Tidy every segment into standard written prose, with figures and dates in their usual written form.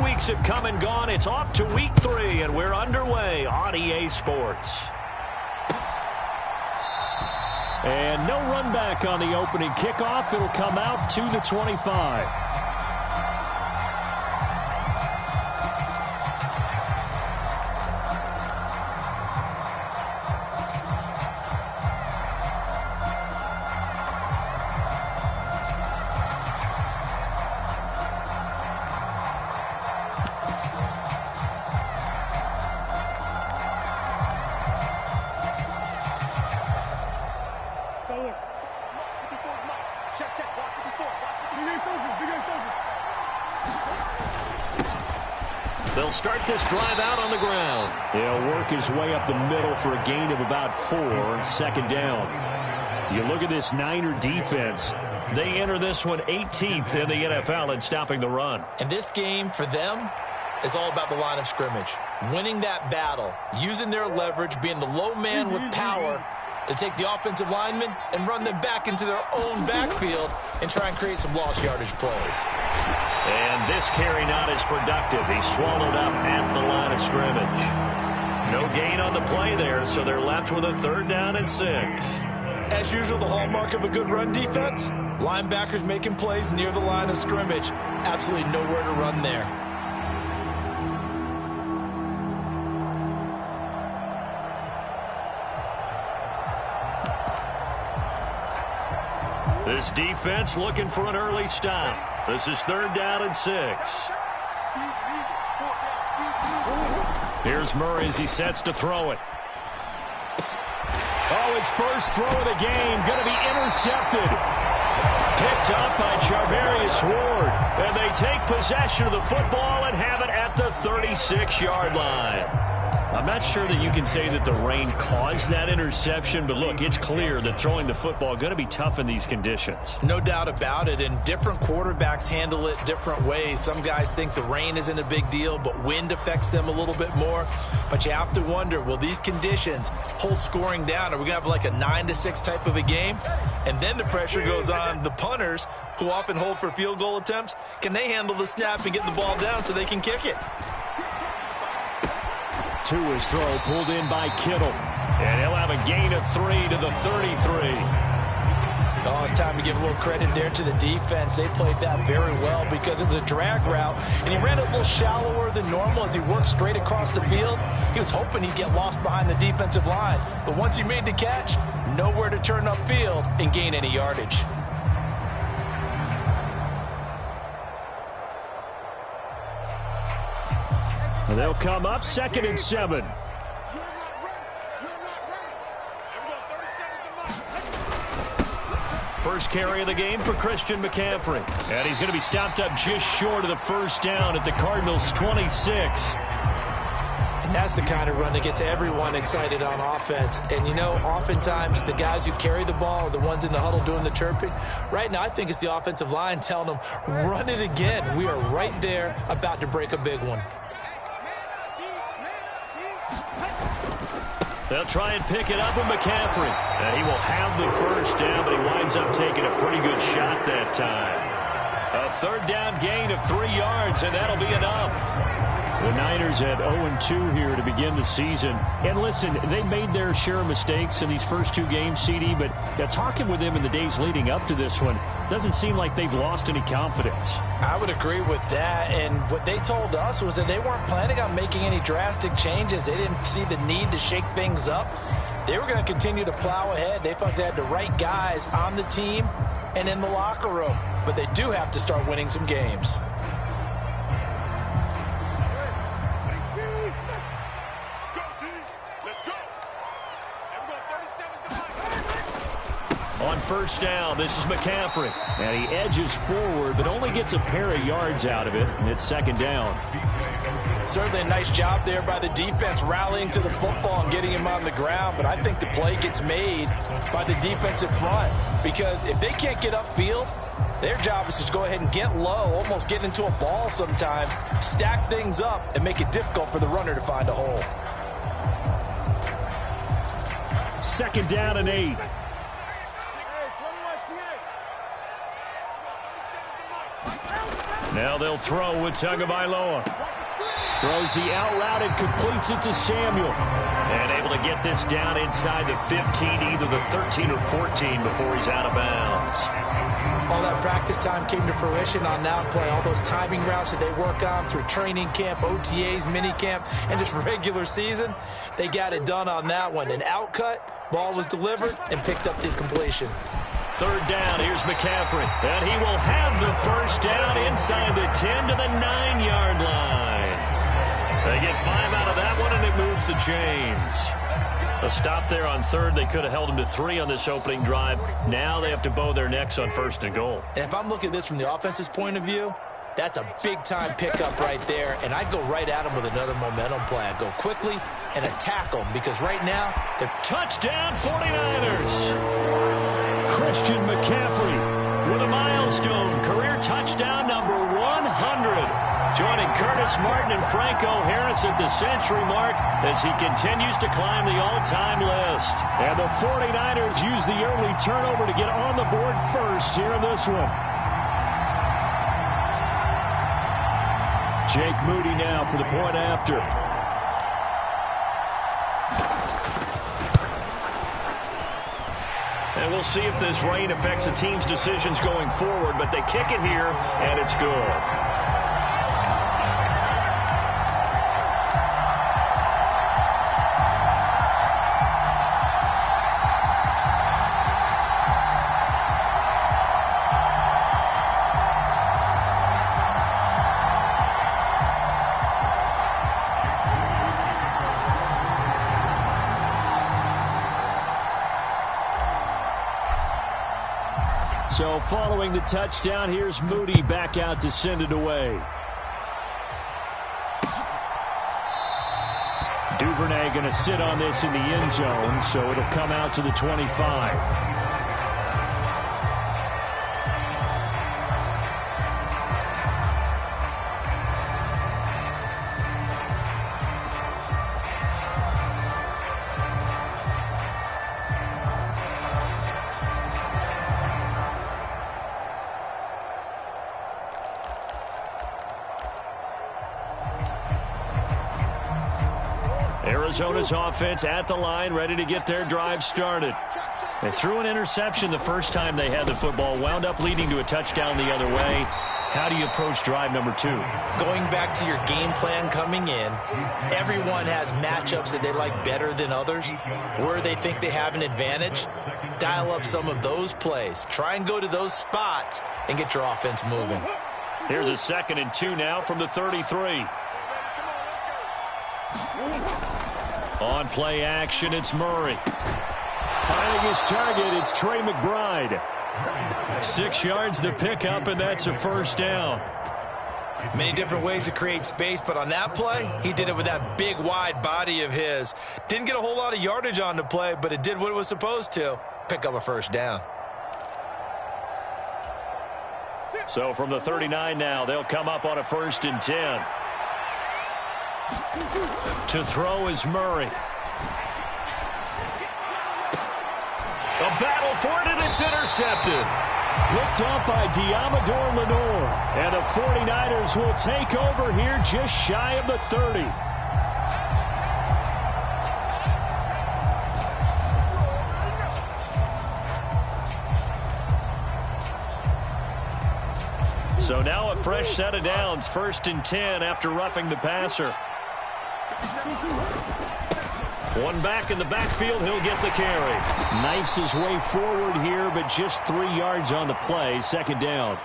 weeks have come and gone. It's off to week 3, and we're underway on EA Sports. And no run back on the opening kickoff. It'll come out to the 25. They'll start this drive out on the ground. He'll work his way up the middle for a gain of about 4, second down. You look at this Niner defense. They enter this one 18th in the NFL in stopping the run. And this game for them is all about the line of scrimmage. Winning that battle, using their leverage, being the low man with power to take the offensive linemen and run them back into their own backfield and try and create some lost yardage plays. And this carry not as productive. He's swallowed up at the line of scrimmage. No gain on the play there, so they're left with a 3rd down and 6. As usual, the hallmark of a good run defense, linebackers making plays near the line of scrimmage. Absolutely nowhere to run there. This defense looking for an early stop. This is 3rd down and 6. Here's Murray as he sets to throw it. Oh, his first throw of the game going to be intercepted. Picked up by Charvarius Ward. And they take possession of the football and have it at the 36-yard line. I'm not sure that you can say that the rain caused that interception, but look, it's clear that throwing the football is going to be tough in these conditions. No doubt about it, and different quarterbacks handle it different ways. Some guys think the rain isn't a big deal, but wind affects them a little bit more. But you have to wonder, will these conditions hold scoring down? Are we going to have like a 9-6 type of a game? And then the pressure goes on the punters, who often hold for field goal attempts. Can they handle the snap and get the ball down so they can kick it? To his throw, pulled in by Kittle. And he'll have a gain of 3 to the 33. Oh, it's time to give a little credit there to the defense. They played that very well because it was a drag route, and he ran it a little shallower than normal as he worked straight across the field. He was hoping he'd get lost behind the defensive line, but once he made the catch, nowhere to turn upfield and gain any yardage. They'll come up 2nd and 7. First carry of the game for Christian McCaffrey. And he's going to be stopped up just short of the 1st down at the Cardinals' 26. And that's the kind of run that gets everyone excited on offense. And, you know, oftentimes the guys who carry the ball are the ones in the huddle doing the chirping. Right now, I think it's the offensive line telling them, run it again. We are right there about to break a big one. They'll try and pick it up with McCaffrey. And he will have the 1st down, but he winds up taking a pretty good shot that time. A 3rd down gain of 3 yards, and that'll be enough. The Niners at 0-2 here to begin the season. And listen, they made their share of mistakes in these first 2 games, CD, but talking with them in the days leading up to this one, doesn't seem like they've lost any confidence. I would agree with that, and what they told us was that they weren't planning on making any drastic changes. They didn't see the need to shake things up. They were going to continue to plow ahead. They felt they had the right guys on the team and in the locker room, but they do have to start winning some games. On 1st down, this is McCaffrey. And he edges forward, but only gets a pair of yards out of it, and it's 2nd down. Certainly a nice job there by the defense rallying to the football and getting him on the ground, but I think the play gets made by the defensive front because if they can't get upfield, their job is to go ahead and get low, almost get into a ball sometimes, stack things up, and make it difficult for the runner to find a hole. 2nd down and 8. Now they'll throw with Tagovailoa. Throws the out route and completes it to Samuel. And able to get this down inside the 15, either the 13 or 14 before he's out of bounds. All that practice time came to fruition on that play. All those timing routes that they work on through training camp, OTAs, minicamp, and just regular season, they got it done on that one. An outcut, ball was delivered, and picked up the completion. Third down, here's McCaffrey. And he will have the first down inside the 10 to the 9-yard line. They get 5 out of that one, and it moves the chains. A stop there on third. They could have held him to 3 on this opening drive. Now they have to bow their necks on first and goal. And if I'm looking at this from the offense's point of view, that's a big-time pickup right there, and I'd go right at him with another momentum play. I'd go quickly and attack them because right now they're touchdown 49ers. Christian McCaffrey with a milestone career touchdown number 100. Joining Curtis Martin and Franco Harris at the century mark as he continues to climb the all-time list. And the 49ers use the early turnover to get on the board first here in this one. Jake Moody now for the point after. And we'll see if this rain affects the team's decisions going forward, but they kick it here, and it's good. So following the touchdown, here's Moody back out to send it away. Duvernay going to sit on this in the end zone, so it'll come out to the 25. Arizona's offense at the line, ready to get their drive started. They threw an interception the first time they had the football, wound up leading to a touchdown the other way. How do you approach drive number 2? Going back to your game plan coming in, everyone has matchups that they like better than others. Where they think they have an advantage, dial up some of those plays. Try and go to those spots and get your offense moving. Here's a 2nd and 2 now from the 33. On play action, it's Murray. Finding his target, it's Trey McBride. 6 yards the pickup, and that's a first down. Many different ways to create space, but on that play, he did it with that big, wide body of his. Didn't get a whole lot of yardage on the play, but it did what it was supposed to. Pick up a first down. So from the 39 now, they'll come up on a 1st and 10. To throw is Murray. A battle for it, and it's intercepted. Picked up by Diamador Lenore. And the 49ers will take over here just shy of the 30. So now a fresh set of downs, 1st and 10 after roughing the passer. One back in the backfield, he'll get the carry. Knifes his way forward here, but just 3 yards on the play, 2nd down.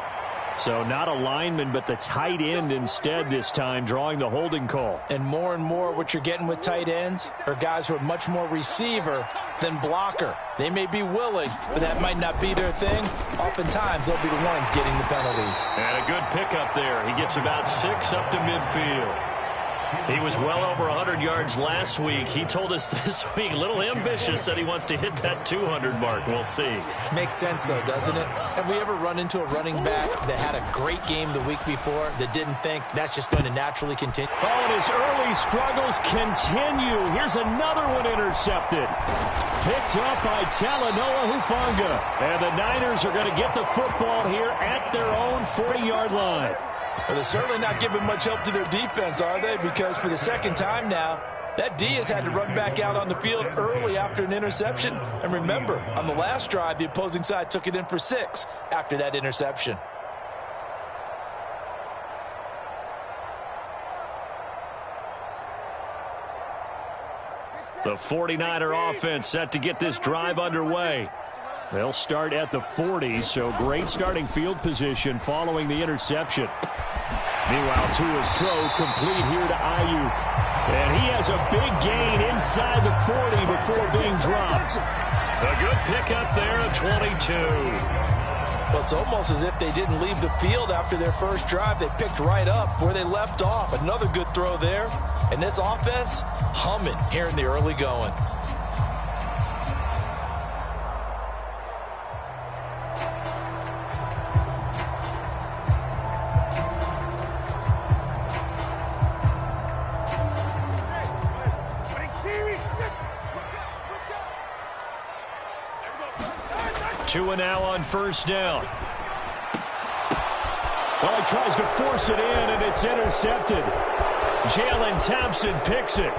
So not a lineman, but the tight end instead this time, drawing the holding call. And more what you're getting with tight ends are guys who are much more receiver than blocker. They may be willing, but that might not be their thing. Oftentimes, they'll be the ones getting the penalties. And a good pickup there. He gets about 6 up to midfield. He was well over 100 yards last week. He told us this week, a little ambitious, said he wants to hit that 200 mark. We'll see. Makes sense, though, doesn't it? Have we ever run into a running back that had a great game the week before that didn't think that's just going to naturally continue? Oh, and his early struggles continue. Here's another one intercepted. Picked up by Talanoa Hufanga. And the Niners are going to get the football here at their own 40-yard line. Well, they're certainly not giving much help to their defense, are they? Because for the second time now, that D has had to run back out on the field early after an interception. And remember, on the last drive, the opposing side took it in for 6 after that interception. The 49er offense set to get this drive underway. They'll start at the 40, so great starting field position following the interception. Meanwhile, Tua's throw complete here to Ayuk. And he has a big gain inside the 40 before being dropped. A good pickup there at 22. Well, it's almost as if they didn't leave the field after their first drive. They picked right up where they left off. Another good throw there. And this offense, humming here in the early going. Tua now on first down. Well, he tries to force it in, and it's intercepted. Jalen Thompson picks it.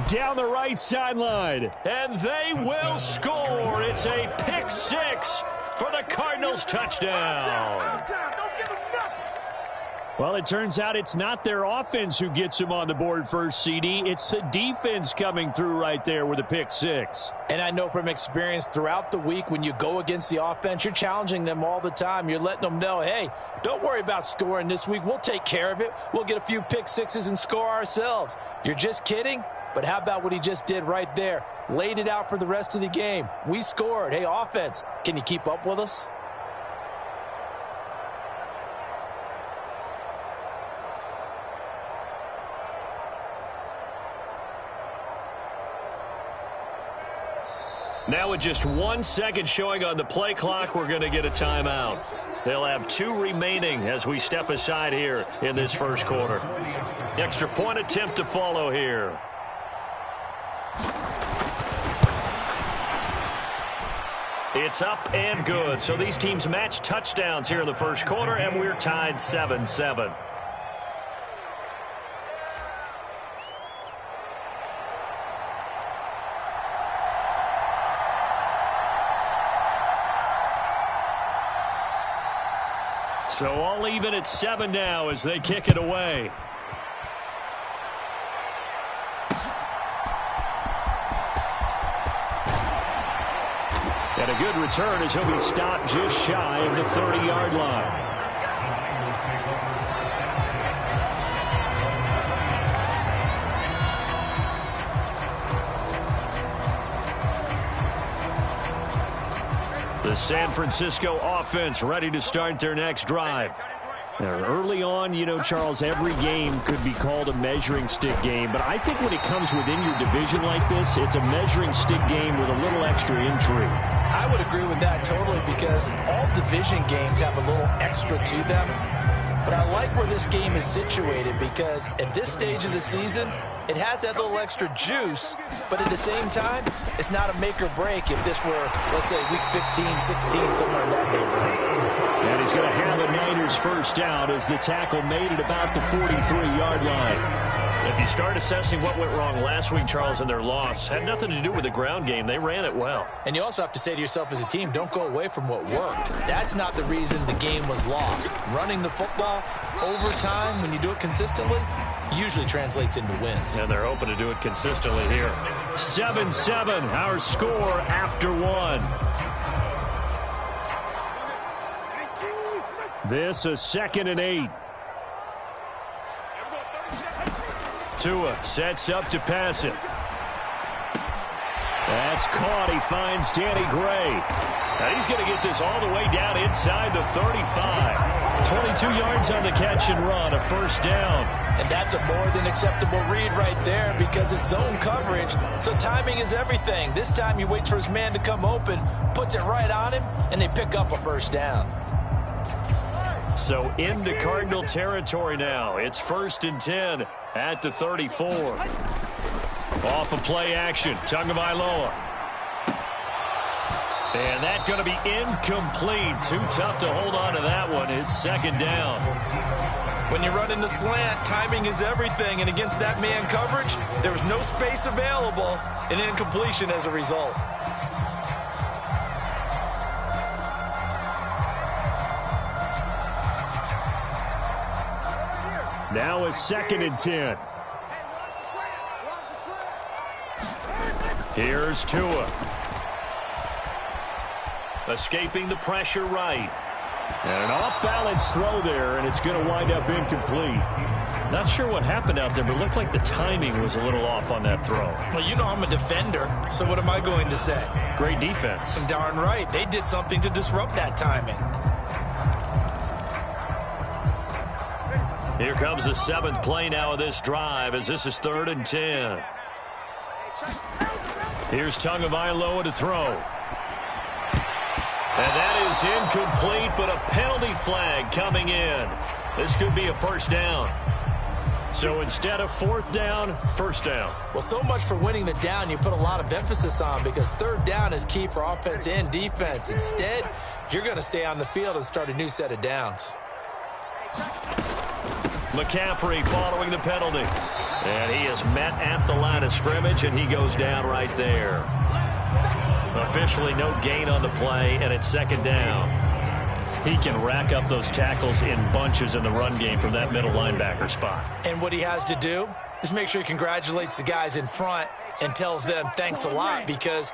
Down the right sideline, and they will score. It's a pick 6 for the Cardinals touchdown. Well, it turns out it's not their offense who gets them on the board first, CD. It's the defense coming through right there with a pick 6. And I know from experience throughout the week when you go against the offense, you're challenging them all the time. You're letting them know, hey, don't worry about scoring this week. We'll take care of it. We'll get a few pick 6s and score ourselves. You're just kidding? But how about what he just did right there? Laid it out for the rest of the game. We scored. Hey, offense, can you keep up with us? Now with just 1 second showing on the play clock, we're going to get a timeout. They'll have 2 remaining as we step aside here in this first quarter. Extra point attempt to follow here. It's up and good. So these teams match touchdowns here in the first quarter, and we're tied 7-7. So all even at 7 now as they kick it away. And a good return as he'll be stopped just shy of the 30-yard line. The San Francisco offense ready to start their next drive. Now, early on, you know, Charles, every game could be called a measuring stick game. But I think when it comes within your division like this, it's a measuring stick game with a little extra intrigue. I would agree with that totally because all division games have a little extra to them. But I like where this game is situated because at this stage of the season, it has that little extra juice, but at the same time, it's not a make or break if this were, let's say, week 15, 16, somewhere in that neighborhood. And he's going to have the Niners first down as the tackle made it about the 43-yard line. If you start assessing what went wrong last week, Charles, in their loss, had nothing to do with the ground game. They ran it well. And you also have to say to yourself as a team, don't go away from what worked. That's not the reason the game was lost. Running the football over time, when you do it consistently, usually translates into wins. And they're hoping to do it consistently here. 7-7, our score after 1. This a 2nd and 8. Tua sets up to pass it. That's caught. He finds Danny Gray. Now he's going to get this all the way down inside the 35. 22 yards on the catch and run, a first down. And that's a more than acceptable read right there because it's zone coverage, so timing is everything. This time he waits for his man to come open, puts it right on him, and they pick up a first down. So into Cardinal territory now. It's 1st and 10 at the 34. Off of play action, Tagovailoa. And that's going to be incomplete. Too tough to hold on to that one. It's second down. When you run into slant, timing is everything. And against that man coverage, there was no space available, and incompletion as a result. Now it's 2nd and 10. Here's Tua. Escaping the pressure right. And an off-balance throw there, and it's going to wind up incomplete. Not sure what happened out there, but it looked like the timing was a little off on that throw. Well, you know I'm a defender, so what am I going to say? Great defense. Darn right. They did something to disrupt that timing. Here comes the 7th play now of this drive, as this is 3rd and 10. Here's Tagovailoa to throw. And that is incomplete, but a penalty flag coming in. This could be a first down. So instead of 4th down, first down. Well, so much for winning the down you put a lot of emphasis on, because 3rd down is key for offense and defense. Instead, you're going to stay on the field and start a new set of downs. McCaffrey following the penalty. And he is met at the line of scrimmage, and he goes down right there. Officially no gain on the play, and it's 2nd down. He can rack up those tackles in bunches in the run game from that middle linebacker spot. And what he has to do is make sure he congratulates the guys in front and tells them thanks a lot, because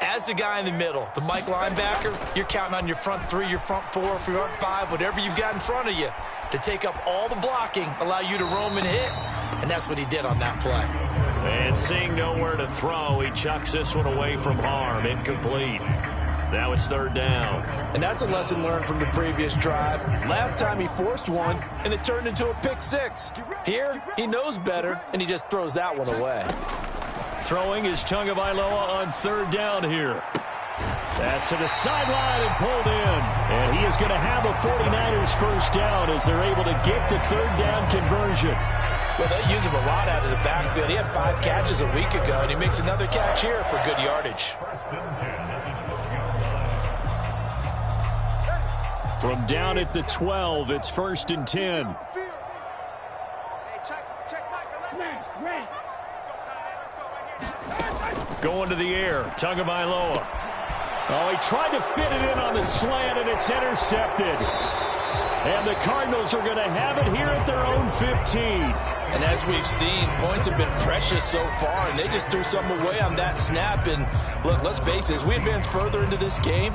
as the guy in the middle, the Mike linebacker, you're counting on your front 3, your front 4, your front 5, whatever you've got in front of you to take up all the blocking, allow you to roam and hit, and that's what he did on that play. And seeing nowhere to throw, he chucks this one away from harm. Incomplete. Now it's 3rd down. And that's a lesson learned from the previous drive. Last time he forced one, and it turned into a pick 6. Here, he knows better, and he just throws that one away. Throwing is Tagovailoa on 3rd down here. Pass to the sideline and pulled in. And he is going to have a 49ers first down as they're able to get the 3rd down conversion. Well, they use him a lot out of the backfield. He had 5 catches a week ago, and he makes another catch here for good yardage. From down at the 12, it's 1st and 10. Going to the air, Tagovailoa. Oh, he tried to fit it in on the slant, and it's intercepted. And the Cardinals are going to have it here at their own 15. And as we've seen, points have been precious so far, and they just threw some away on that snap. And look, let's face it, as we advance further into this game,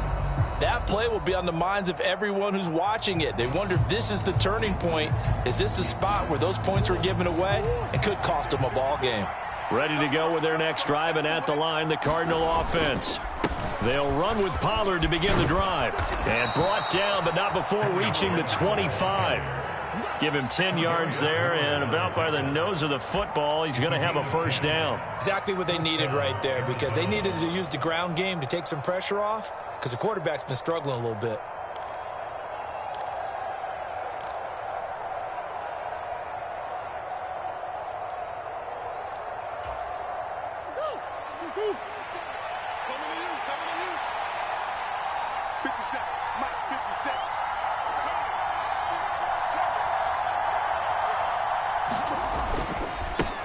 that play will be on the minds of everyone who's watching it. They wonder if this is the turning point. Is this the spot where those points were given away? It could cost them a ball game. Ready to go with their next drive, and at the line, the Cardinal offense. They'll run with Pollard to begin the drive. And brought down, but not before reaching the 25. Give him 10 yards there, and about by the nose of the football, he's going to have a first down. Exactly what they needed right there, because they needed to use the ground game to take some pressure off, because the quarterback's been struggling a little bit.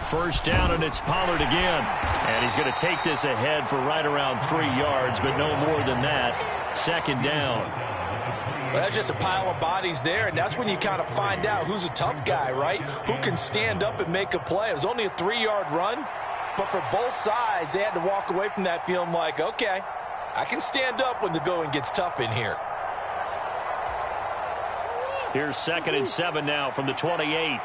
First down, and it's Pollard again. And he's going to take this ahead for right around 3 yards, but no more than that. 2nd down. Well, that's just a pile of bodies there, and that's when you kind of find out who's a tough guy, right? Who can stand up and make a play. It was only a 3-yard run, but for both sides, they had to walk away from that feeling like, okay, I can stand up when the going gets tough in here. Here's 2nd and 7 now from the 28.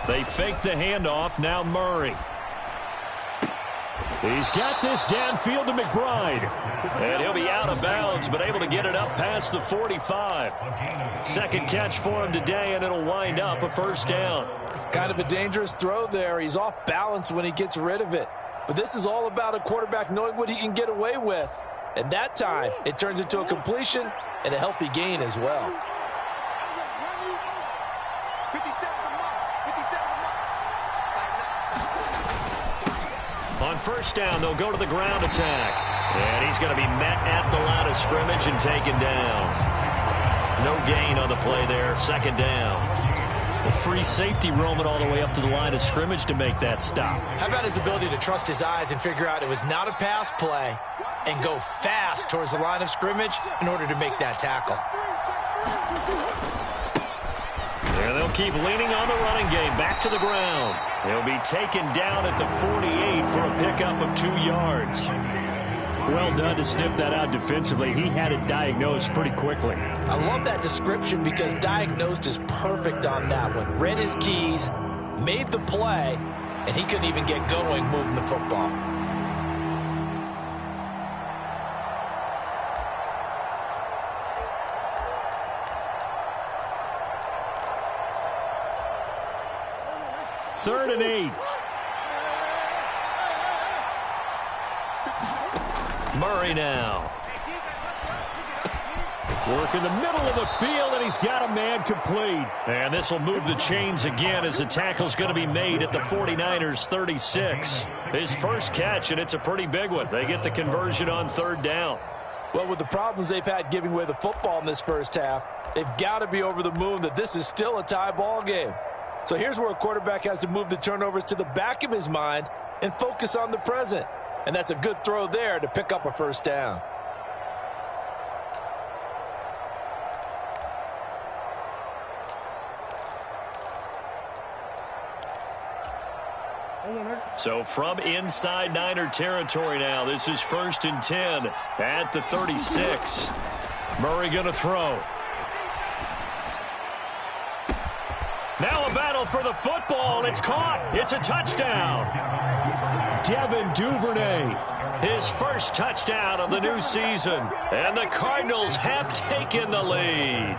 They fake the handoff. Now Murray. He's got this downfield to McBride. And he'll be out of bounds, but able to get it up past the 45. Second catch for him today, and it'll wind up a first down. Kind of a dangerous throw there. He's off balance when he gets rid of it. But this is all about a quarterback knowing what he can get away with. And that time, it turns into a completion and a healthy gain as well. On first down, they'll go to the ground attack. And he's going to be met at the line of scrimmage and taken down. No gain on the play there. Second down. A free safety roaming all the way up to the line of scrimmage to make that stop. How about his ability to trust his eyes and figure out it was not a pass play and go fast towards the line of scrimmage in order to make that tackle. And they'll keep leaning on the running game. Back to the ground. He'll be taken down at the 48 for a pickup of 2 yards. Well done to sniff that out defensively. He had it diagnosed pretty quickly. I love that description because diagnosed is perfect on that one. Read his keys, made the play, and he couldn't even get going moving the football. Third and 8. Murray now. Work in the middle of the field, and he's got a man complete. And this will move the chains again as the tackle's going to be made at the 49ers 36. His first catch, and it's a pretty big one. They get the conversion on third down. Well, with the problems they've had giving away the football in this first half, they've got to be over the moon that this is still a tie ball game. So here's where a quarterback has to move the turnovers to the back of his mind and focus on the present. And that's a good throw there to pick up a first down. So from inside Niner territory now, this is 1st and 10 at the 36. Murray going to throw. Now a battle for the football, and it's caught. It's a touchdown. Devin Duvernay, his first touchdown of the new season. And the Cardinals have taken the lead.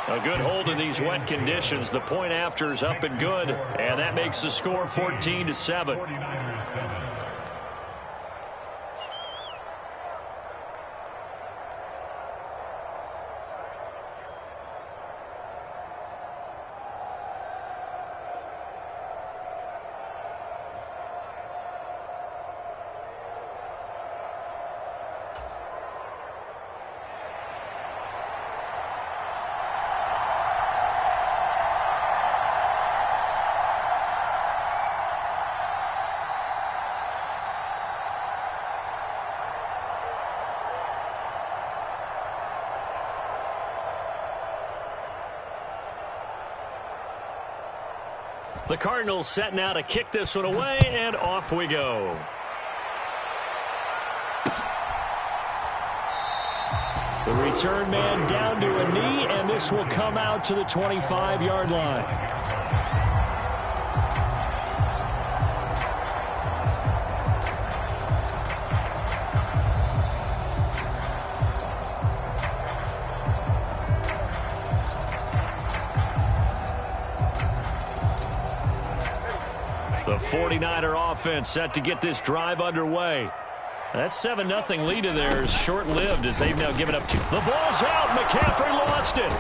A good hold in these wet conditions. The point after is up and good, and that makes the score 14-7. The Cardinals set now to kick this one away, and off we go. The return man down to a knee, and this will come out to the 25-yard line. The 49er offense set to get this drive underway. That 7-0 lead of theirs short-lived as they've now given up 2. The ball's out. McCaffrey lost it.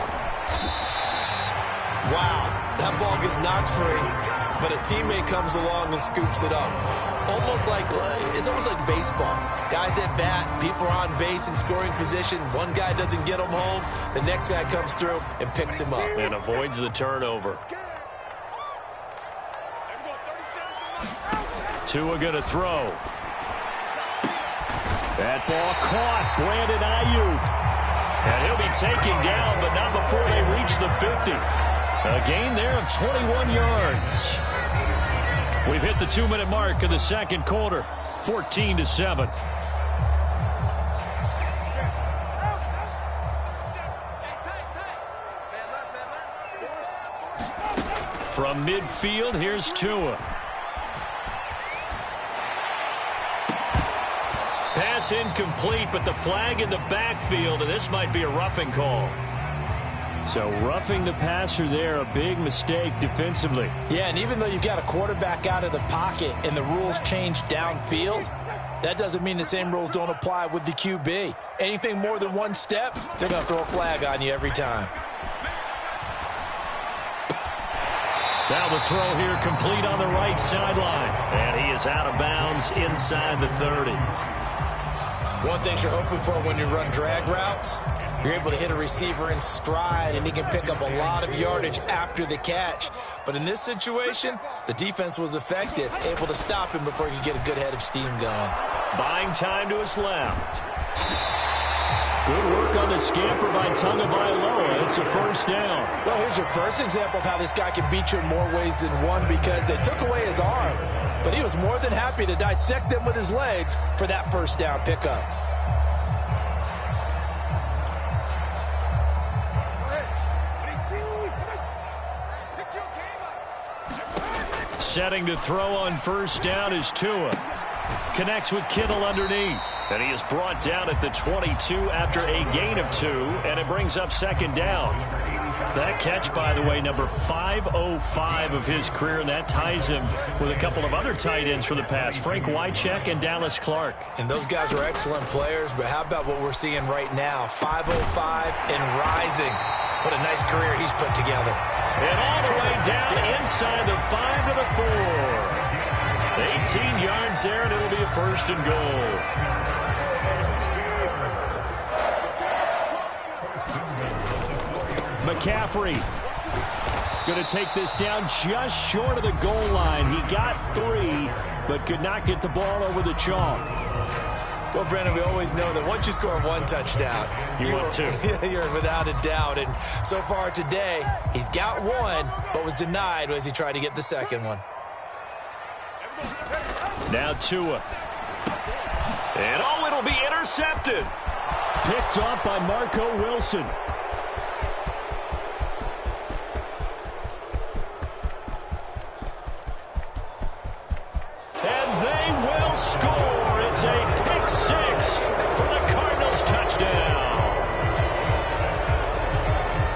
Wow, that ball gets knocked free, but a teammate comes along and scoops it up. It's almost like baseball. Guys at bat, people are on base in scoring position. One guy doesn't get him home. The next guy comes through and picks him up. And avoids the turnover. Tua going to throw. That ball caught. Brandon Ayuk. And he'll be taken down, but not before they reach the 50. A gain there of 21 yards. We've hit the 2-minute mark of the second quarter. 14-7. From midfield, here's Tua. Pass incomplete, but the flag in the backfield, and this might be a roughing call. So roughing the passer there, a big mistake defensively. Yeah, and even though you've got a quarterback out of the pocket and the rules change downfield, that doesn't mean the same rules don't apply with the QB. Anything more than one step, they're going to throw a flag on you every time. Now the throw here complete on the right sideline. And he is out of bounds inside the 30. One thing you're hoping for when you run drag routes, you're able to hit a receiver in stride, and he can pick up a lot of yardage after the catch. But in this situation, the defense was effective, able to stop him before he could get a good head of steam going. Buying time to his left. Good work on the scamper by Tagovailoa. It's a first down. Well, here's your first example of how this guy can beat you in more ways than one, because they took away his arm. But he was more than happy to dissect them with his legs for that first down pickup. Setting to throw on first down is Tua. Connects with Kittle underneath. And he is brought down at the 22 after a gain of 2, and it brings up second down. That catch, by the way, number 505 of his career, and that ties him with a couple of other tight ends for the pass, Frank Wycheck and Dallas Clark. And those guys are excellent players, but how about what we're seeing right now? 505 and rising. What a nice career he's put together. And all the way down inside the 5 to the 4. 18 yards there, and it'll be a first and goal. McCaffrey going to take this down just short of the goal line. He got 3, but could not get the ball over the chalk. Well, Brandon, we always know that once you score one touchdown, want 2. You're without a doubt. And so far today, he's got 1, but was denied as he tried to get the second one. Now Tua. And it'll be intercepted. Picked up by Marco Wilson. And they will score. It's a pick 6 for the Cardinals touchdown.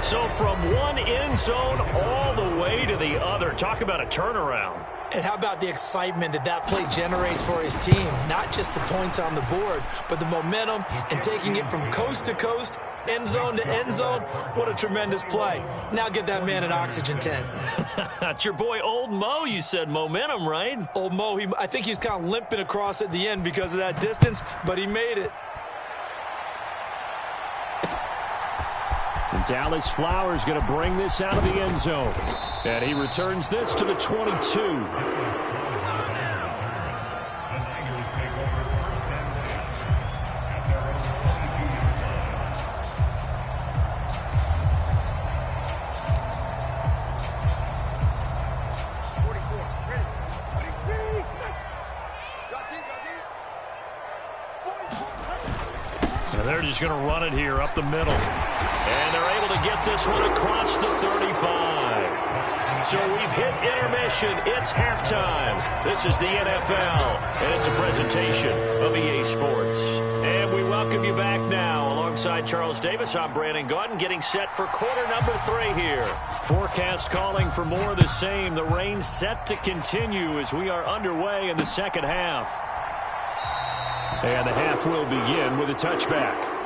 So from one end zone all the way to the other. Talk about a turnaround. And how about the excitement that play generates for his team? Not just the points on the board, but the momentum and taking it from coast to coast, end zone to end zone. What a tremendous play. Now get that man an oxygen tent. It's your boy Old Mo, you said. Momentum, right? Old Mo, I think he's kind of limping across at the end because of that distance, but he made it. And Dallas Flowers going to bring this out of the end zone. And he returns this to the 22. And they're just going to run it here up the middle. And they're able to get this one across the 35. So we've hit intermission. It's halftime. This is the NFL, and it's a presentation of EA Sports. And we welcome you back now. Alongside Charles Davis, I'm Brandon Gaudin, getting set for quarter number 3 here. Forecast calling for more of the same. The rain set to continue as we are underway in the second half. And the half will begin with a touchback.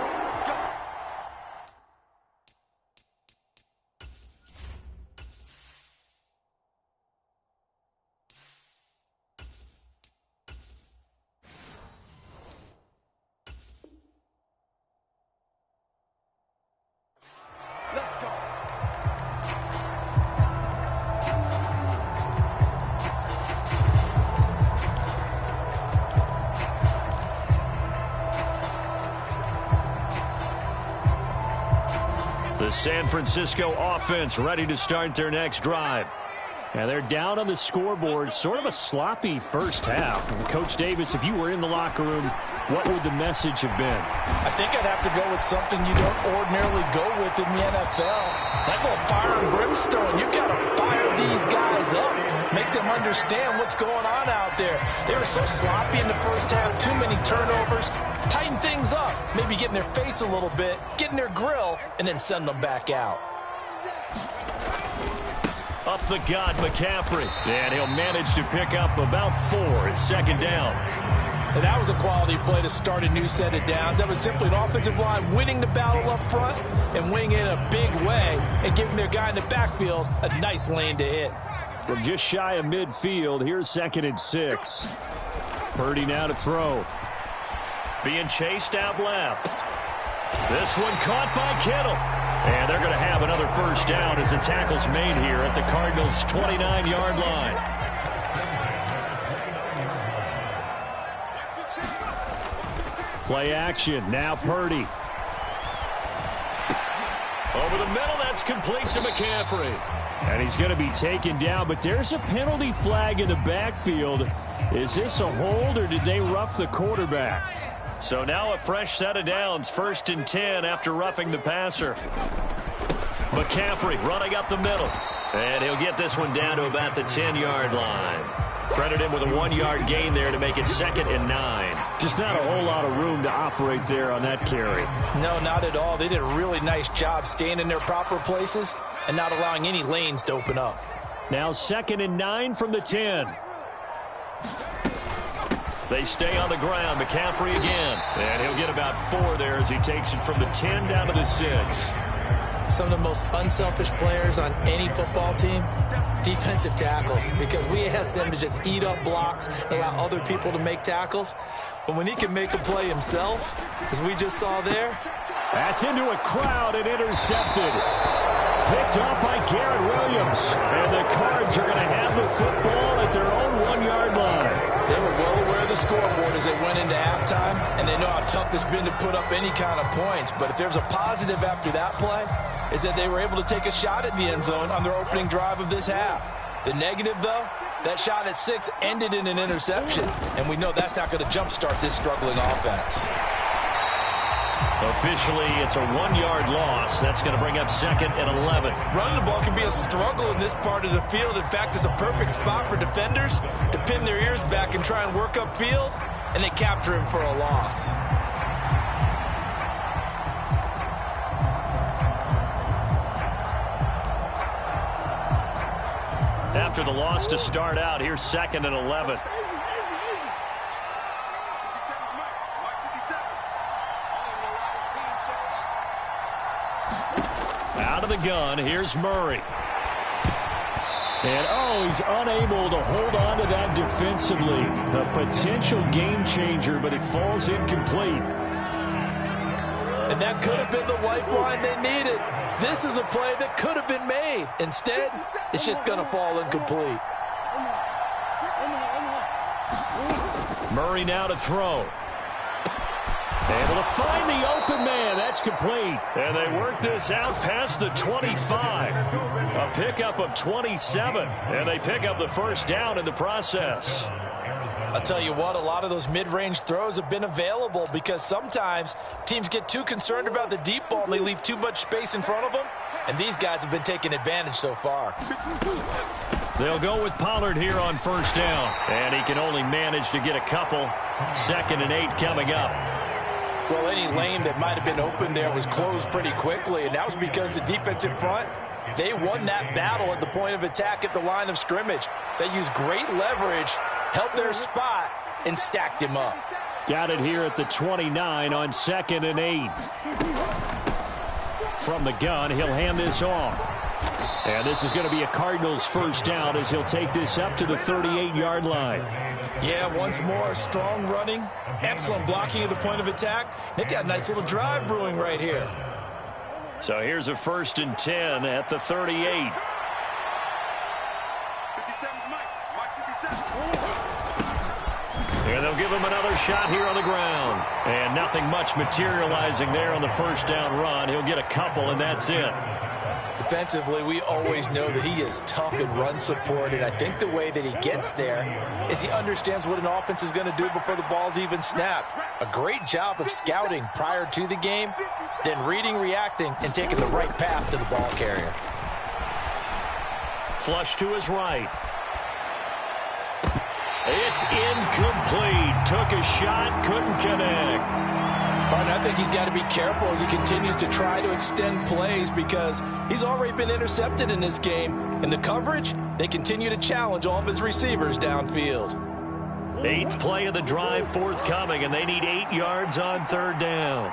The San Francisco offense ready to start their next drive. And they're down on the scoreboard. Sort of a sloppy first half. And Coach Davis, if you were in the locker room, what would the message have been? I think I'd have to go with something you don't ordinarily go with in the NFL. That's a little fire and brimstone. You've got to fire these guys up. Make them understand what's going on out there. They were so sloppy in the first half. Too many turnovers. Tighten things up. Maybe get in their face a little bit. Get in their grill. And then send them back out. Up the gut, McCaffrey. And he'll manage to pick up about 4. It's second down. And that was a quality play to start a new set of downs. That was simply an offensive line winning the battle up front and winning it in a big way and giving their guy in the backfield a nice lane to hit. From just shy of midfield, here's 2nd and 6. Purdy now to throw. Being chased out left. This one caught by Kittle. And they're going to have another first down as the tackle's made here at the Cardinals' 29-yard line. Play action. Now Purdy. Over the middle, that's complete to McCaffrey. And he's going to be taken down, but there's a penalty flag in the backfield. Is this a hold, or did they rough the quarterback? So now a fresh set of downs, 1st and 10 after roughing the passer. McCaffrey running up the middle. And he'll get this one down to about the 10-yard line. Credit him with a 1-yard gain there to make it 2nd and 9. Just not a whole lot of room to operate there on that carry. No, not at all. They did a really nice job staying in their proper places and not allowing any lanes to open up. Now 2nd and 9 from the 10. They stay on the ground. McCaffrey again. And he'll get about 4 there as he takes it from the 10 down to the 6. Some of the most unselfish players on any football team, defensive tackles, because we ask them to just eat up blocks, allow other people to make tackles. But when he can make a play himself, as we just saw there. That's into a crowd and intercepted. Picked up by Garrett Williams. And the Cards are going to have the football at their own 1-yard line. They were well aware of the scoreboard as they went into halftime, and they know how tough it's been to put up any kind of points. But if there's a positive after that play, is that they were able to take a shot at the end zone on their opening drive of this half. The negative, though, that shot at 6 ended in an interception, and we know that's not going to jumpstart this struggling offense. Officially, it's a 1-yard loss. That's going to bring up 2nd and 11. Running the ball can be a struggle in this part of the field. In fact, it's a perfect spot for defenders to pin their ears back and try and work upfield, and they capture him for a loss. After the loss to start out, here's 2nd and 11. Out of the gun, here's Murray. And, he's unable to hold on to that defensively. A potential game changer, but it falls incomplete. And that could have been the lifeline they needed. This is a play that could have been made. Instead, it's just going to fall incomplete. Murray now to throw. Able to find the open man. That's complete. And they work this out past the 25. A pickup of 27. And they pick up the first down in the process. I'll tell you what, a lot of those mid-range throws have been available because sometimes teams get too concerned about the deep ball and they leave too much space in front of them. And these guys have been taking advantage so far. They'll go with Pollard here on first down. And he can only manage to get a couple. 2nd and 8 coming up. Well, any lane that might have been open there was closed pretty quickly, and that was because the defensive front, they won that battle at the point of attack at the line of scrimmage. They used great leverage, held their spot, and stacked him up. Got it here at the 29 on 2nd and 8. From the gun, he'll hand this off. And this is going to be a Cardinals first down as he'll take this up to the 38-yard line. Yeah, once more, strong running, excellent blocking at the point of attack. They've got a nice little drive brewing right here. So here's a 1st and 10 at the 38. And they'll give him another shot here on the ground. And nothing much materializing there on the first down run. He'll get a couple, and that's it. Defensively, we always know that he is tough in run support, and I think the way that he gets there is he understands what an offense is going to do before the ball's even snapped. A great job of scouting prior to the game, then reading, reacting, and taking the right path to the ball carrier. Flush to his right. It's incomplete. Took a shot, couldn't connect. But I think he's got to be careful as he continues to try to extend plays because he's already been intercepted in this game. In the coverage, they continue to challenge all of his receivers downfield. 8th play of the drive forthcoming, and they need 8 yards on 3rd down.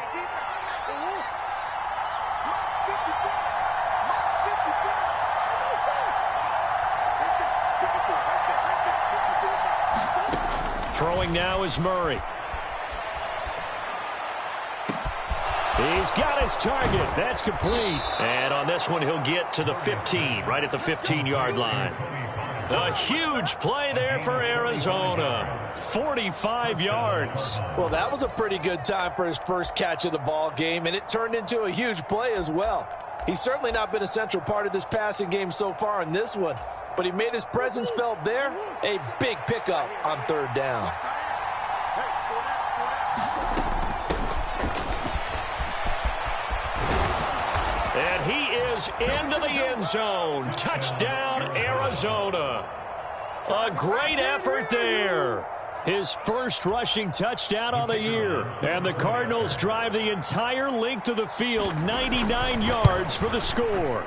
Throwing now is Murray. He's got his target. That's complete. And on this one, he'll get to the 15, right at the 15-yard line. A huge play there for Arizona. 45 yards. Well, that was a pretty good time for his first catch of the ball game, and it turned into a huge play as well. He's certainly not been a central part of this passing game so far in this one, but he made his presence felt there. A big pickup on 3rd down. And he is into the end zone. Touchdown, Arizona. A great effort there. His first rushing touchdown on the year. And the Cardinals drive the entire length of the field, 99 yards for the score.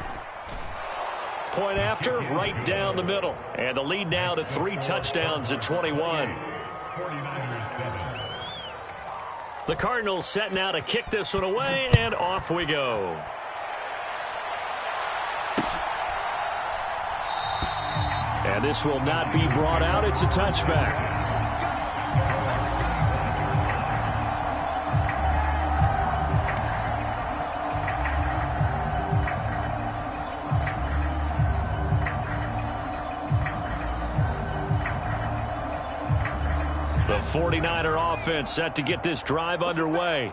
Point after, right down the middle. And the lead now to 3 touchdowns at 21. The Cardinals set now to kick this one away, and off we go. And this will not be brought out. It's a touchback. The 49er offense set to get this drive underway.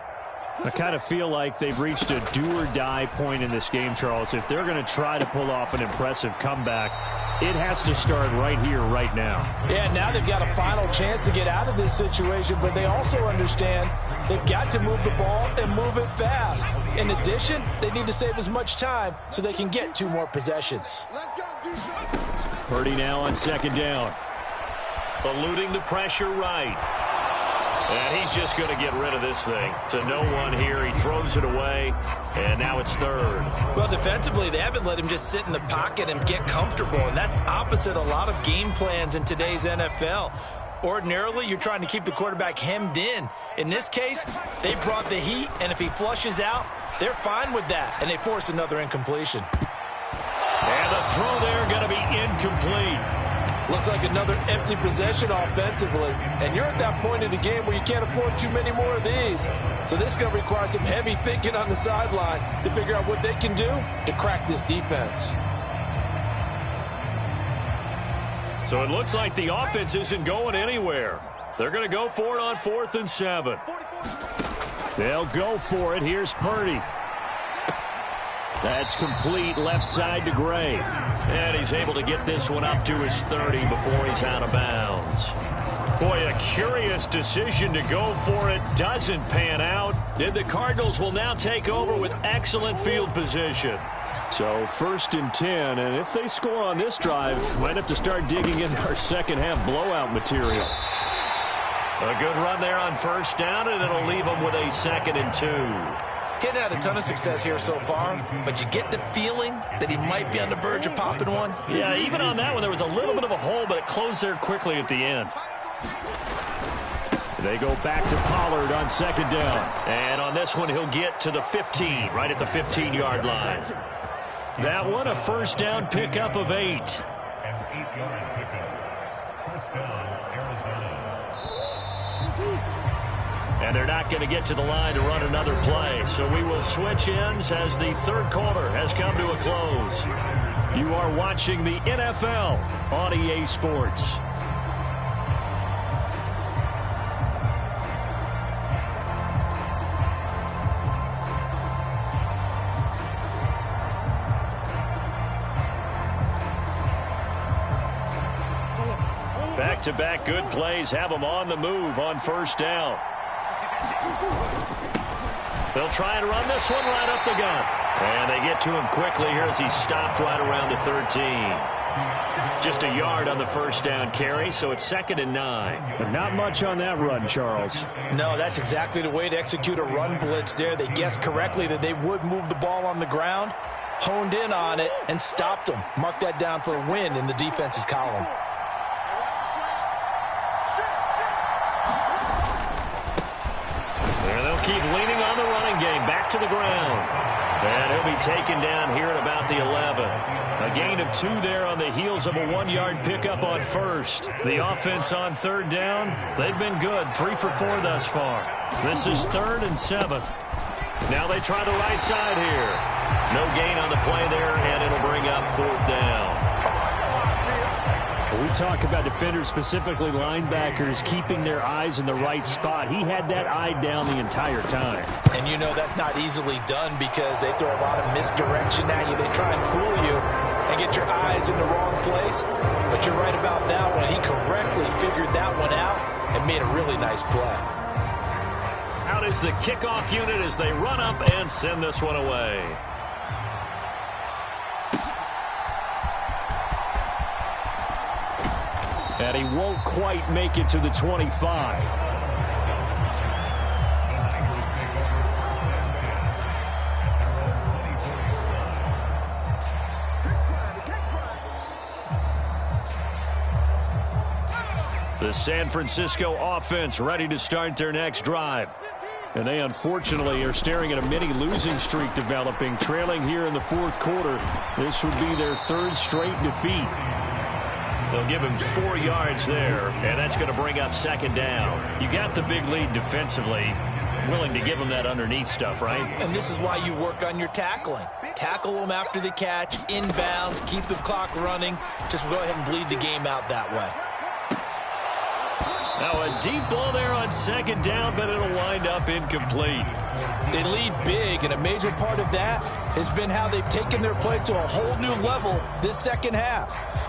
I kind of feel like they've reached a do-or-die point in this game, Charles. If they're going to try to pull off an impressive comeback, it has to start right here, right now. Yeah, now they've got a final chance to get out of this situation, but they also understand they've got to move the ball and move it fast. In addition, they need to save as much time so they can get 2 more possessions. Purdy now on 2nd down. Eluding the pressure right. And he's just going to get rid of this thing. To no one here. He throws it away. And now it's 3rd. Well, defensively, they haven't let him just sit in the pocket and get comfortable. And that's opposite a lot of game plans in today's NFL. Ordinarily, you're trying to keep the quarterback hemmed in. In this case, they brought the heat. And if he flushes out, they're fine with that. And they force another incompletion. And the throw there going to be incomplete. Looks like another empty possession offensively. And you're at that point in the game where you can't afford too many more of these. So this is going to require some heavy thinking on the sideline to figure out what they can do to crack this defense. So it looks like the offense isn't going anywhere. They're going to go for it on 4th and 7. They'll go for it. Here's Purdy. That's complete, left side to Gray. And he's able to get this one up to his 30 before he's out of bounds. Boy, a curious decision to go for it doesn't pan out. And the Cardinals will now take over with excellent field position. So 1st and 10, and if they score on this drive, might have to start digging into our second half blowout material. A good run there on 1st down, and it'll leave them with a 2nd and 2. Hitting had a ton of success here so far, but you get the feeling that he might be on the verge of popping one. Yeah, even on that one, there was a little bit of a hole, but it closed there quickly at the end. They go back to Pollard on 2nd down. And on this one, he'll get to the 15, right at the 15-yard line. That one, a 1st down pickup of 8. And they're not going to get to the line to run another play. So we will switch ends as the 3rd quarter has come to a close. You are watching the NFL on EA Sports. Back-to-back good plays have them on the move on 1st down. They'll try and run this one right up the gut. And they get to him quickly here as he's stopped right around the 13. Just a yard on the 1st down carry, so it's 2nd and 9. But not much on that run, Charles. No, that's exactly the way to execute a run blitz there. They guessed correctly that they would move the ball on the ground, honed in on it, and stopped them. Mark that down for a win in the defense's column. Keep leaning on the running game. Back to the ground. And he'll be taken down here at about the 11. A gain of 2 there on the heels of a 1-yard pickup on first. The offense on third down, they've been good. 3 for 4 thus far. This is 3rd and 7. Now they try the right side here. No gain on the play there, and it'll bring up 4th down. We talk about defenders, specifically linebackers, keeping their eyes in the right spot. He had that eye down the entire time. And you know that's not easily done because they throw a lot of misdirection at you. They try and fool you and get your eyes in the wrong place. But you're right about that one. He correctly figured that one out and made a really nice play. Out is the kickoff unit as they run up and send this one away. And he won't quite make it to the 25. The San Francisco offense ready to start their next drive. And they unfortunately are staring at a mini losing streak developing, trailing here in the 4th quarter. This would be their 3rd straight defeat. They'll give him 4 yards there, and that's going to bring up 2nd down. You got the big lead defensively, willing to give him that underneath stuff, right? And this is why you work on your tackling. Tackle them after the catch, inbounds, keep the clock running. Just go ahead and bleed the game out that way. Now a deep ball there on 2nd down, but it'll wind up incomplete. They lead big, and a major part of that has been how they've taken their play to a whole new level this second half.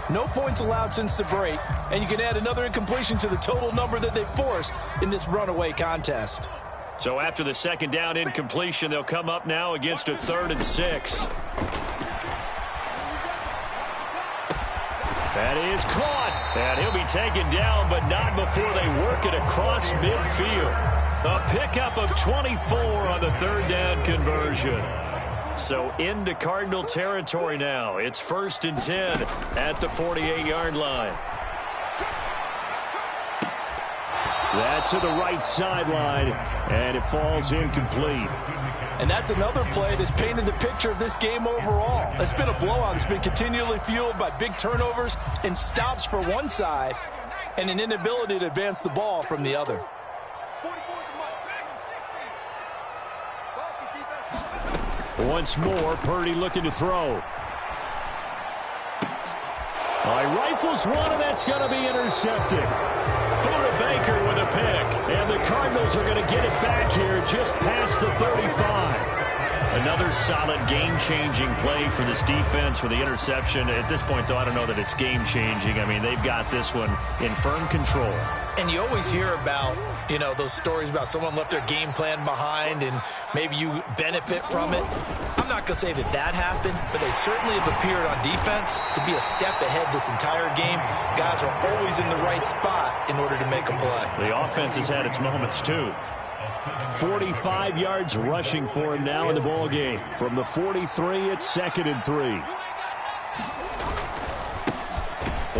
No points allowed since the break, and you can add another incompletion to the total number that they forced in this runaway contest. So after the 2nd down incompletion, they'll come up now against a 3rd and 6. That is caught. And he'll be taken down, but not before they work it across midfield. A pickup of 24 on the 3rd down conversion. So into Cardinal territory now. It's 1st and 10 at the 48-yard line. That's to the right sideline, and it falls incomplete. And that's another play that's painted the picture of this game overall. It's been a blowout. It's been continually fueled by big turnovers and stops for one side and an inability to advance the ball from the other. Once more, Purdy looking to throw. Rifles one, and that's going to be intercepted. Buda Baker with a pick. And the Cardinals are going to get it back here just past the 35. Another solid game-changing play for this defense for the interception. At this point, though, I don't know that it's game-changing. I mean, they've got this one in firm control. And you always hear about, you know, those stories about someone left their game plan behind and maybe you benefit from it. I'm not going to say that that happened, but they certainly have appeared on defense to be a step ahead this entire game. Guys are always in the right spot in order to make a play. The offense has had its moments, too. 45 yards rushing for him now in the ball game. From the 43, it's 2nd and 3.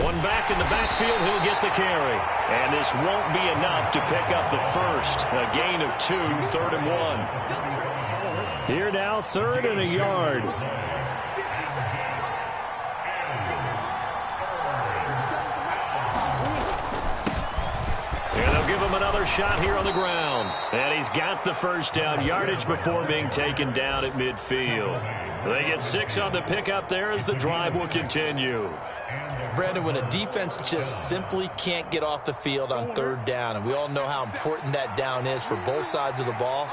One back in the backfield, he'll get the carry. And this won't be enough to pick up the first. A gain of 2, 3rd and 1. Here now, 3rd and a yard. And they'll give him another shot here on the ground. And he's got the first down yardage before being taken down at midfield. They get 6 on the pickup there as the drive will continue. Brandon, when a defense just simply can't get off the field on 3rd down, and we all know how important that down is for both sides of the ball,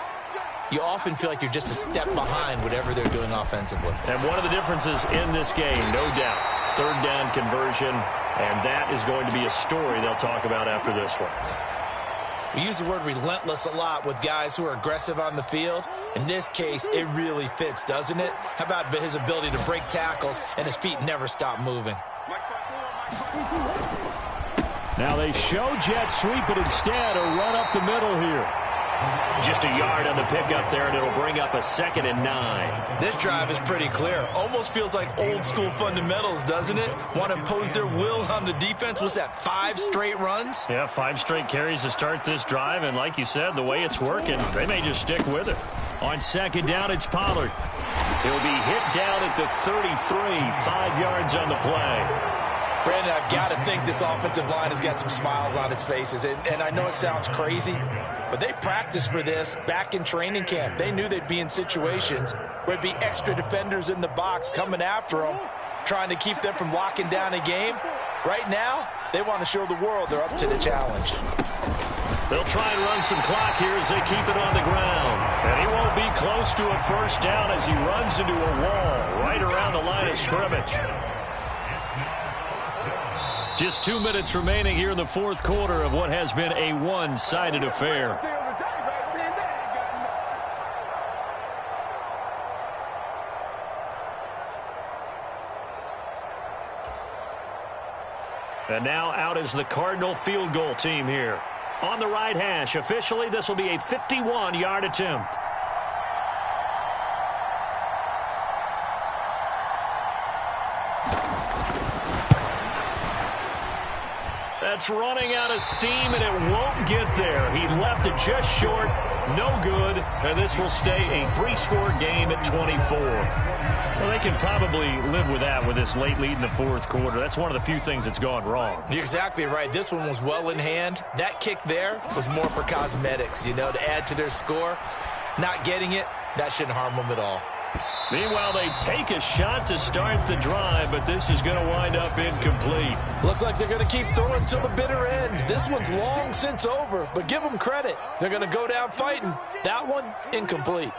you often feel like you're just a step behind whatever they're doing offensively. And one of the differences in this game, no doubt, 3rd down conversion, and that is going to be a story they'll talk about after this one. We use the word relentless a lot with guys who are aggressive on the field. In this case, it really fits, doesn't it? How about his ability to break tackles and his feet never stop moving? Now they show jet sweep, but instead a run up the middle here. Just a yard on the pickup there, and it'll bring up a 2nd and 9. This drive is pretty clear. Almost feels like old school fundamentals, doesn't it? Want to impose their will on the defense. Was that 5 straight runs? Yeah, 5 straight carries to start this drive, and like you said, the way it's working, they may just stick with it. On 2nd down, it's Pollard. He'll be hit down at the 33, 5 yards on the play. Brandon, I've got to think this offensive line has got some smiles on its faces. And I know it sounds crazy, but they practiced for this back in training camp. They knew they'd be in situations where there'd be extra defenders in the box coming after them, trying to keep them from locking down a game. Right now, they want to show the world they're up to the challenge. They'll try and run some clock here as they keep it on the ground. And he won't be close to a first down as he runs into a wall right around the line of scrimmage. Just 2 minutes remaining here in the fourth quarter of what has been a one-sided affair. And now out is the Cardinal field goal team here. On the right hash, officially this will be a 51-yard attempt. That's running out of steam, and it won't get there. He left it just short, no good, and this will stay a three-score game at 24. Well, they can probably live with that with this late lead in the fourth quarter. That's one of the few things that's gone wrong. You're exactly right. This one was well in hand. That kick there was more for cosmetics, you know, to add to their score. Not getting it, that shouldn't harm them at all. Meanwhile, they take a shot to start the drive, but this is going to wind up incomplete. Looks like they're going to keep throwing till the bitter end. This one's long since over, but give them credit. They're going to go down fighting. That one, incomplete.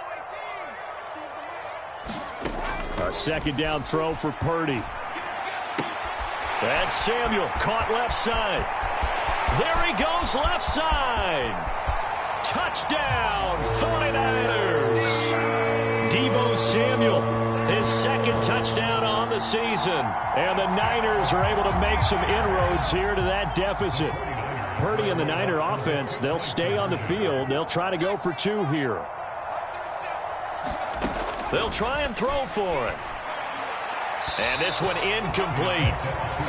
A second down throw for Purdy. That's Samuel, caught left side. There he goes, left side. Touchdown, 49ers. Deebo Samuel, his second touchdown on the season. And the Niners are able to make some inroads here to that deficit. Purdy and the Niner offense, they'll stay on the field. They'll try to go for two here. They'll try and throw for it. And this one incomplete.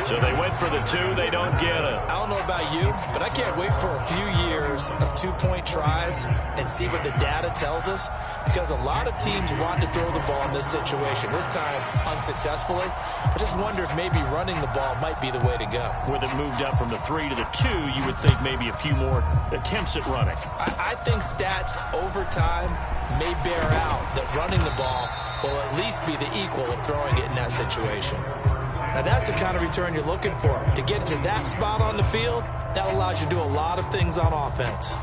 So they went for the two. They don't get it. I don't know about you, but I can't wait for a few years of two-point tries and see what the data tells us, because a lot of teams want to throw the ball in this situation, this time unsuccessfully. I just wonder if maybe running the ball might be the way to go. With it moved up from the 3 to the 2, you would think maybe a few more attempts at running. I think stats over time may bear out that running the ball will at least be the equal of throwing it in that situation. Now that's the kind of return you're looking for. To get to that spot on the field, that allows you to do a lot of things on offense.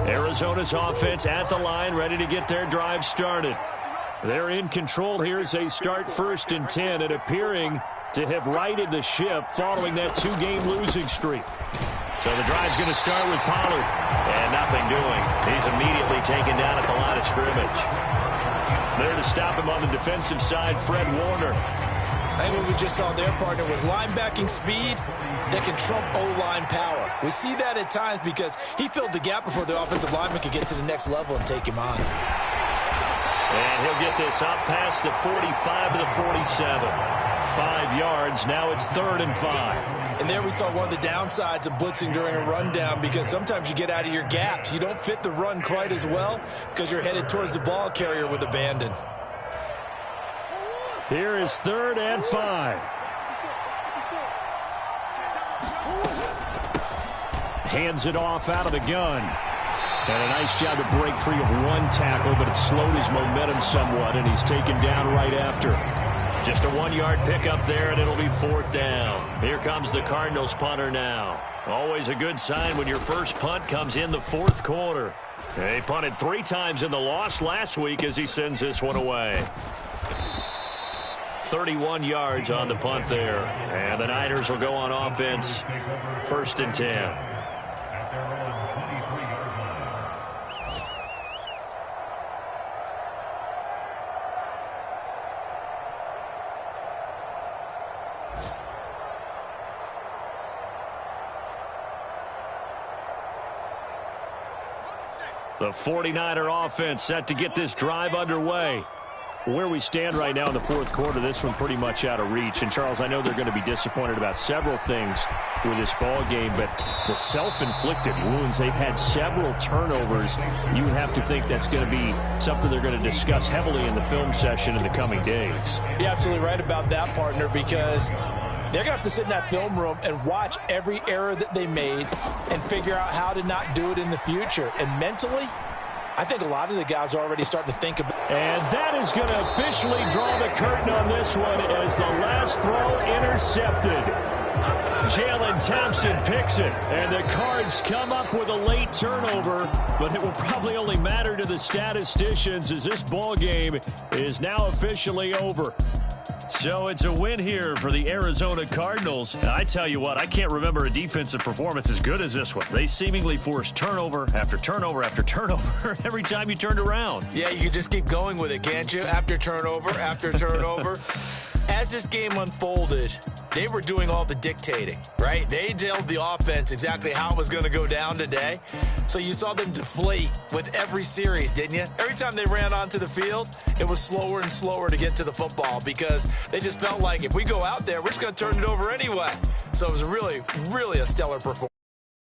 Arizona's offense at the line, ready to get their drive started. They're in control here as they start 1st and 10 and appearing to have righted the ship following that 2-game losing streak. So the drive's going to start with Pollard. And nothing doing. He's immediately taken down at the line of scrimmage. There to stop him on the defensive side, Fred Warner. I think what we just saw their partner was linebacking speed that can trump O-line power. We see that at times because he filled the gap before the offensive lineman could get to the next level and take him on. And he'll get this up past the 45 to the 47. 5 yards. Now it's 3rd and 5. And there we saw one of the downsides of blitzing during a rundown, because sometimes you get out of your gaps. You don't fit the run quite as well because you're headed towards the ball carrier with abandon. Here is 3rd and 5. Hands it off out of the gun. And a nice job to break free of one tackle, but it slowed his momentum somewhat, and he's taken down right after. Just a 1-yard pickup there, and it'll be 4th down. Here comes the Cardinals punter now. Always a good sign when your first punt comes in the 4th quarter. They punted 3 times in the loss last week as he sends this one away. 31 yards on the punt there. And the Niners will go on offense. 1st and 10. The 49er offense set to get this drive underway. Where we stand right now in the fourth quarter, this one pretty much out of reach. And, Charles, I know they're going to be disappointed about several things with this ball game, but the self-inflicted wounds, they've had several turnovers. You would have to think that's going to be something they're going to discuss heavily in the film session in the coming days. You're absolutely right about that, partner, because they're going to have to sit in that film room and watch every error that they made and figure out how to not do it in the future. And mentally, I think a lot of the guys are already starting to think about it. And that is going to officially draw the curtain on this one as the last throw intercepted. Jalen Thompson picks it, and the Cards come up with a late turnover, but it will probably only matter to the statisticians as this ball game is now officially over. So it's a win here for the Arizona Cardinals. I tell you what, I can't remember a defensive performance as good as this one. They seemingly forced turnover after turnover after turnover every time you turned around. Yeah, you can just keep going with it, can't you? After turnover, after turnover. As this game unfolded, they were doing all the dictating, right? They told the offense exactly how it was going to go down today. So you saw them deflate with every series, didn't you? Every time they ran onto the field, it was slower and slower to get to the football because they just felt like if we go out there, we're just going to turn it over anyway. So it was really, really a stellar performance.